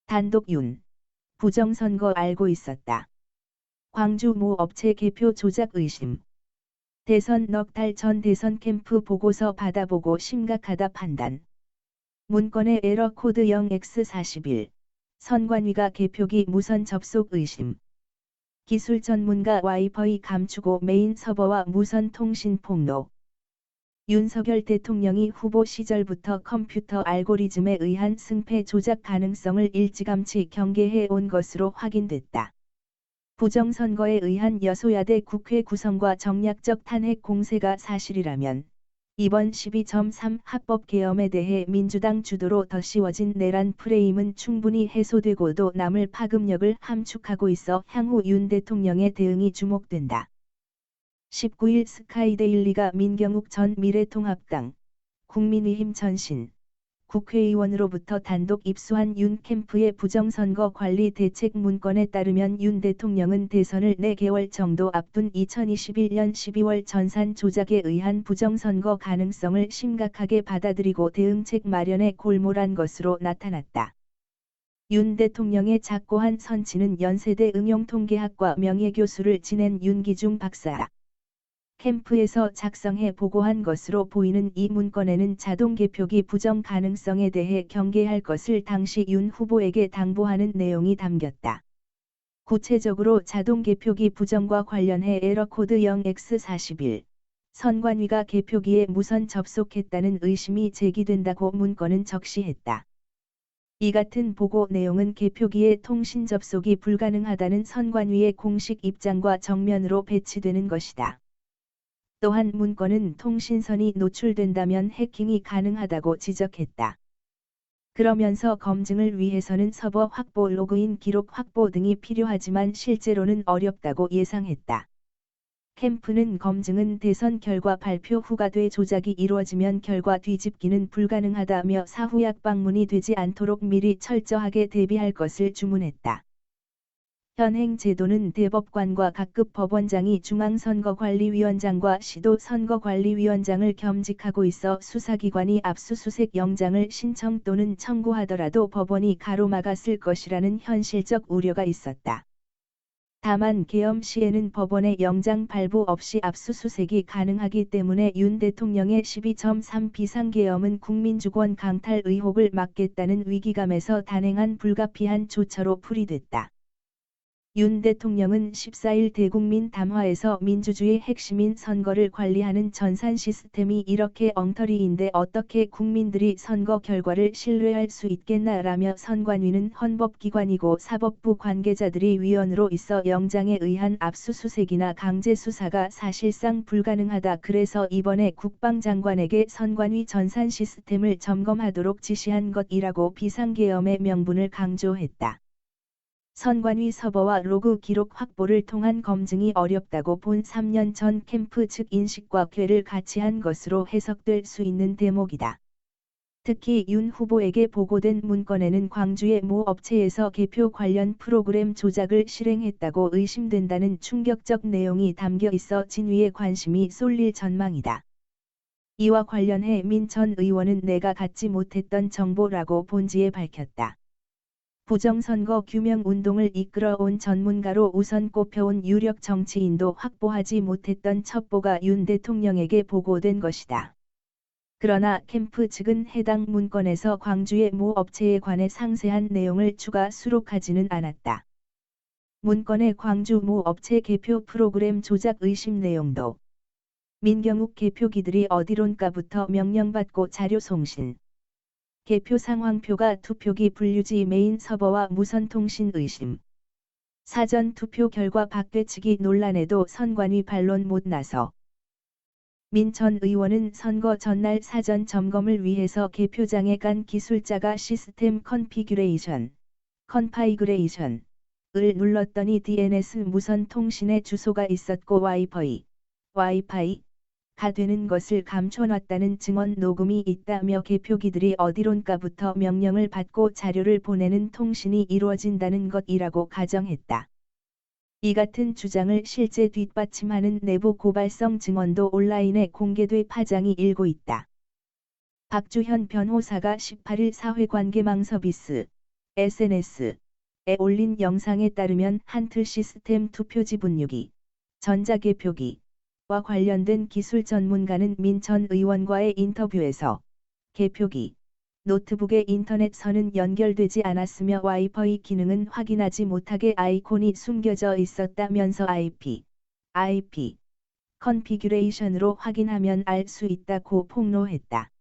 단독 윤. 부정선거 알고 있었다. 광주 모 업체 개표 조작 의심. 대선 넉 달 전 대선 캠프 보고서 받아보고 심각하다 판단. 문건의 에러 코드 0x41. 선관위가 개표기 무선 접속 의심. 기술 전문가 와이파이 감추고 메인 서버와 무선 통신 폭로. 윤석열 대통령이 후보 시절부터 컴퓨터 알고리즘에 의한 승패 조작 가능성을 일찌감치 경계해 온 것으로 확인됐다. 부정선거에 의한 여소야대 국회 구성과 정략적 탄핵 공세가 사실이라면 이번 12.3 합법 계엄에 대해 민주당 주도로 더 씌워진 내란 프레임은 충분히 해소되고도 남을 파급력을 함축하고 있어 향후 윤 대통령의 대응이 주목된다. 19일 스카이데일리가 민경욱 전 미래통합당 국민의힘 전신 국회의원으로부터 단독 입수한 윤 캠프의 부정선거 관리 대책 문건에 따르면 윤 대통령은 대선을 4개월 정도 앞둔 2021년 12월 전산 조작에 의한 부정선거 가능성을 심각하게 받아들이고 대응책 마련에 골몰한 것으로 나타났다. 윤 대통령의 작고한 선치는 연세대 응용통계학과 명예교수를 지낸 윤기중 박사. 캠프에서 작성해 보고한 것으로 보이는 이 문건에는 자동 개표기 부정 가능성에 대해 경계할 것을 당시 윤 후보에게 당부하는 내용이 담겼다. 구체적으로 자동 개표기 부정과 관련해 에러코드 0x41. 선관위가 개표기에 무선 접속했다는 의심이 제기된다고 문건은 적시했다. 이 같은 보고 내용은 개표기에 통신 접속이 불가능하다는 선관위의 공식 입장과 정면으로 배치되는 것이다. 또한 문건은 통신선이 노출된다면 해킹이 가능하다고 지적했다. 그러면서 검증을 위해서는 서버 확보, 로그인 기록 확보 등이 필요하지만 실제로는 어렵다고 예상했다. 캠프는 검증은 대선 결과 발표 후가 돼 조작이 이루어지면 결과 뒤집기는 불가능하다며 사후 약방문이 되지 않도록 미리 철저하게 대비할 것을 주문했다. 현행 제도는 대법관과 각급 법원장이 중앙선거관리위원장과 시도선거관리위원장을 겸직하고 있어 수사기관이 압수수색 영장을 신청 또는 청구하더라도 법원이 가로막았을 것이라는 현실적 우려가 있었다. 다만 계엄 시에는 법원의 영장 발부 없이 압수수색이 가능하기 때문에 윤 대통령의 12.3 비상계엄은 국민주권 강탈 의혹을 막겠다는 위기감에서 단행한 불가피한 조처로 풀이됐다. 윤 대통령은 14일 대국민 담화에서 민주주의 핵심인 선거를 관리하는 전산 시스템이 이렇게 엉터리인데 어떻게 국민들이 선거 결과를 신뢰할 수 있겠나라며 선관위는 헌법기관이고 사법부 관계자들이 위원으로 있어 영장에 의한 압수수색이나 강제수사가 사실상 불가능하다. 그래서 이번에 국방장관에게 선관위 전산 시스템을 점검하도록 지시한 것이라고 비상계엄의 명분을 강조했다. 선관위 서버와 로그 기록 확보를 통한 검증이 어렵다고 본 3년 전 캠프 측 인식과 궤를 같이 한 것으로 해석될 수 있는 대목이다. 특히 윤 후보에게 보고된 문건에는 광주의 모 업체에서 개표 관련 프로그램 조작을 실행했다고 의심된다는 충격적 내용이 담겨 있어 진위에 관심이 쏠릴 전망이다. 이와 관련해 민 전 의원은 내가 갖지 못했던 정보라고 본지에 밝혔다. 부정선거 규명 운동을 이끌어온 전문가로 우선 꼽혀온 유력 정치인도 확보하지 못했던 첩보가 윤 대통령에게 보고된 것이다. 그러나 캠프 측은 해당 문건에서 광주의 모 업체에 관해 상세한 내용을 추가 수록하지는 않았다. 문건의 광주 모 업체 개표 프로그램 조작 의심 내용도 민경욱 개표기들이 어디론가부터 명령받고 자료 송신. 개표 상황표가 투표기 분류지 메인 서버와 무선통신 의심. 사전 투표 결과 박대치기 논란에도 선관위 반론 못 나서. 민 전 의원은 선거 전날 사전 점검을 위해서 개표장에 간 기술자가 시스템 컨피규레이션을 눌렀더니 DNS 무선통신에 주소가 있었고 와이파이가 되는 것을 감춰놨다는 증언 녹음이 있다며 개표기들이 어디론가부터 명령을 받고 자료를 보내는 통신이 이루어진다는 것이라고 가정했다. 이 같은 주장을 실제 뒷받침하는 내부 고발성 증언도 온라인에 공개돼 파장이 일고 있다. 박주현 변호사가 18일 사회관계망 서비스 SNS에 올린 영상에 따르면 한틀 시스템 투표지 분류기, 전자개표기와 관련된 기술 전문가는 민 전 의원과의 인터뷰에서 개표기, 노트북의 인터넷선은 연결되지 않았으며 와이파이 기능은 확인하지 못하게 아이콘이 숨겨져 있었다면서 IP 컨피규레이션으로 확인하면 알 수 있다고 폭로했다.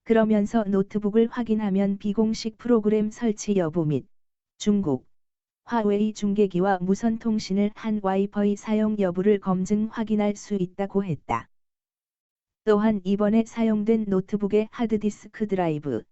그러면서 노트북을 확인하면 비공식 프로그램 설치 여부 및 중국, 화웨이 중계기와 무선 통신을 한 와이파이 사용 여부를 검증 확인할 수 있다고 했다. 또한 이번에 사용된 노트북의 하드디스크 드라이브,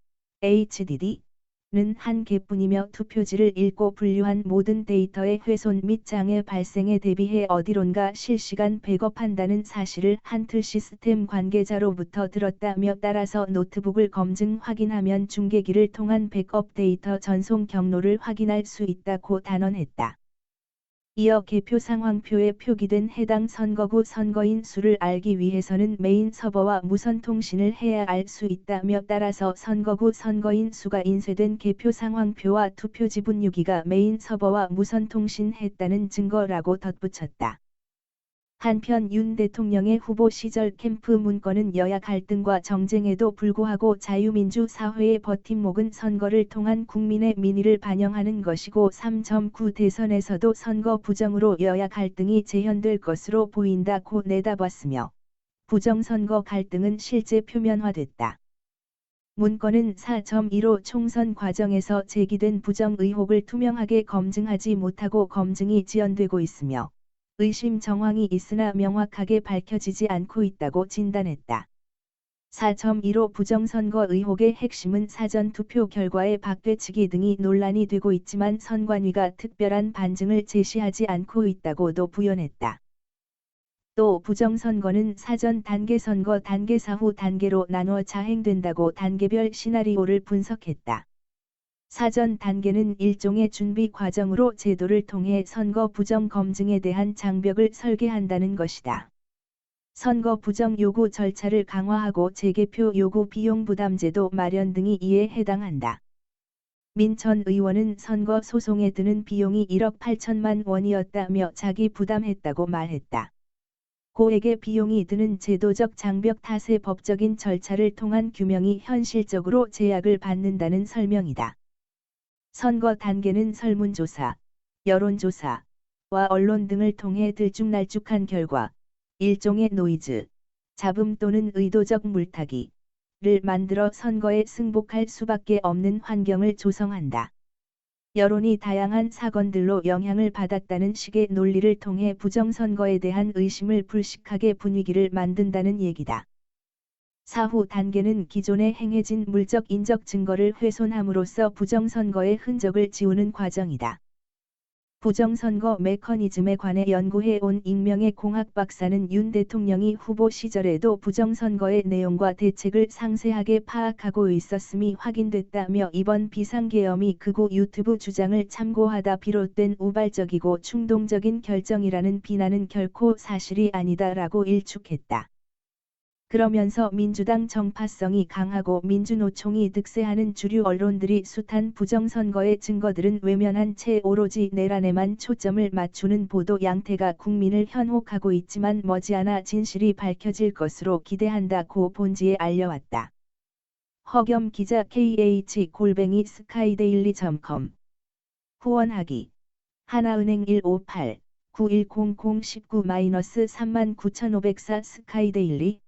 HDD는 한 개뿐이며 투표지를 읽고 분류한 모든 데이터의 훼손 및 장애 발생에 대비해 어디론가 실시간 백업한다는 사실을 한틀 시스템 관계자로부터 들었다며 따라서 노트북을 검증 확인하면 중계기를 통한 백업 데이터 전송 경로를 확인할 수 있다고 단언했다. 이어 개표 상황표에 표기된 해당 선거구 선거인 수를 알기 위해서는 메인 서버와 무선 통신을 해야 알 수 있다며 따라서 선거구 선거인 수가 인쇄된 개표 상황표와 투표지 분류기가 메인 서버와 무선 통신했다는 증거라고 덧붙였다. 한편 윤 대통령의 후보 시절 캠프 문건은 여야 갈등과 정쟁에도 불구하고 자유민주 사회의 버팀목은 선거를 통한 국민의 민의를 반영하는 것이고 3.9 대선에서도 선거 부정으로 여야 갈등이 재현될 것으로 보인다고 내다봤으며 부정선거 갈등은 실제 표면화됐다. 문건은 4.15 총선 과정에서 제기된 부정 의혹을 투명하게 검증하지 못하고 검증이 지연되고 있으며 의심 정황이 있으나 명확하게 밝혀지지 않고 있다고 진단했다. 4.15 부정선거 의혹의 핵심은 사전투표 결과의 박되치기 등이 논란이 되고 있지만 선관위가 특별한 반증을 제시하지 않고 있다고도 부연했다. 또 부정선거는 사전 단계 선거 단계 사후 단계로 나눠 자행된다고 단계별 시나리오를 분석했다. 사전 단계는 일종의 준비 과정으로 제도를 통해 선거 부정 검증에 대한 장벽을 설계한다는 것이다. 선거 부정 요구 절차를 강화하고 재개표 요구 비용 부담제도 마련 등이 이에 해당한다. 민 전 의원은 선거 소송에 드는 비용이 1억 8천만 원이었다며 자기 부담했다고 말했다. 고액의 비용이 드는 제도적 장벽 탓에 법적인 절차를 통한 규명이 현실적으로 제약을 받는다는 설명이다. 선거 단계는 설문조사, 여론조사와 언론 등을 통해 들쭉날쭉한 결과, 일종의 노이즈, 잡음 또는 의도적 물타기를 만들어 선거에 승복할 수밖에 없는 환경을 조성한다. 여론이 다양한 사건들로 영향을 받았다는 식의 논리를 통해 부정선거에 대한 의심을 불식하게 분위기를 만든다는 얘기다. 사후 단계는 기존에 행해진 물적 인적 증거를 훼손함으로써 부정선거의 흔적을 지우는 과정이다. 부정선거 메커니즘에 관해 연구해온 익명의 공학 박사는 윤 대통령이 후보 시절에도 부정선거의 내용과 대책을 상세하게 파악하고 있었음이 확인됐다며 이번 비상계엄이 극우 유튜브 주장을 참고하다 비롯된 우발적이고 충동적인 결정이라는 비난은 결코 사실이 아니다라고 일축했다. 그러면서 민주당 정파성이 강하고 민주노총이 득세하는 주류 언론들이 숱한 부정선거의 증거들은 외면한 채 오로지 내란에만 초점을 맞추는 보도 양태가 국민을 현혹하고 있지만 머지않아 진실이 밝혀질 것으로 기대한다고 본지에 알려왔다. 허겸 기자 kh-skydaily.com 후원하기 하나은행 158-910019-39-39504 스카이데일리